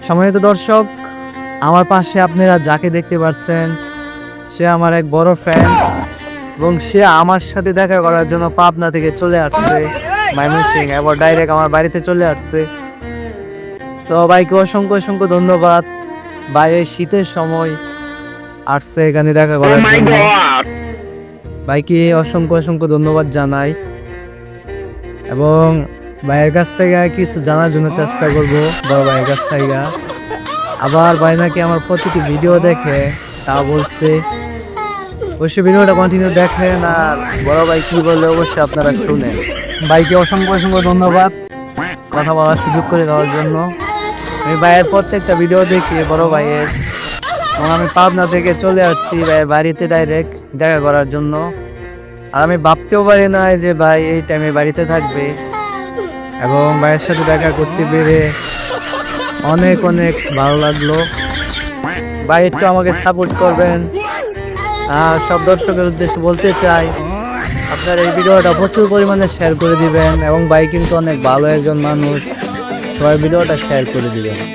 সম্মানিত দর্শক, আমার পাশে আপনারা যাকে দেখতে পাচ্ছেন সে আমার এক বড় ফ্যান এবং সে আমার সাথে দেখা করার জন্য পাবনা থেকে চলে আসছে ময়মনসিংহ, এবার ডাইরেক্ট আমার বাড়িতে চলে আসছে। তো ভাইকে অসংখ্য অসংখ্য ধন্যবাদ। ভাই এই শীতের সময় আসছে এখানে দেখা করার জন্য। ভাইকে অসংখ্য অসংখ্য ধন্যবাদ জানাই এবং ভাইয়ের কাছ থেকে কিছু জানার জন্য চেষ্টা করব, বড় ভাইয়ের কাছ থেকে। আবার ভাই নাকি আমার প্রতিটি ভিডিও দেখে, তা বলছে। অবশ্যই ভিডিওটা কন্টিনিউ দেখেন আর বড় ভাই কি বলে অবশ্যই আপনারা শুনেন। ভাইকে অসংখ্য অসংখ্য ধন্যবাদ কথা বলার সুযোগ করে দেওয়ার জন্য। আমি ভাইয়ের প্রত্যেকটা ভিডিও দেখি বড় ভাইয়ের, এবং আমি পাবনা থেকে চলে আসছি ভাইয়ের বাড়িতে ডাইরেক্ট দেখা করার জন্য। আর আমি ভাবতেও পারি না যে ভাই এই টাইমে বাড়িতে থাকবে, এবং ভাইয়ের সাথে দেখা করতে পেরে অনেক অনেক ভালো লাগলো। ভাই একটু আমাকে সাপোর্ট করবেন। আর সব দর্শকের উদ্দেশ্যে বলতে চাই, আপনার এই ভিডিওটা প্রচুর পরিমাণে শেয়ার করে দিবেন, এবং ভাই কিন্তু অনেক ভালো একজন মানুষ, সবাই ভিডিওটা শেয়ার করে দিবেন।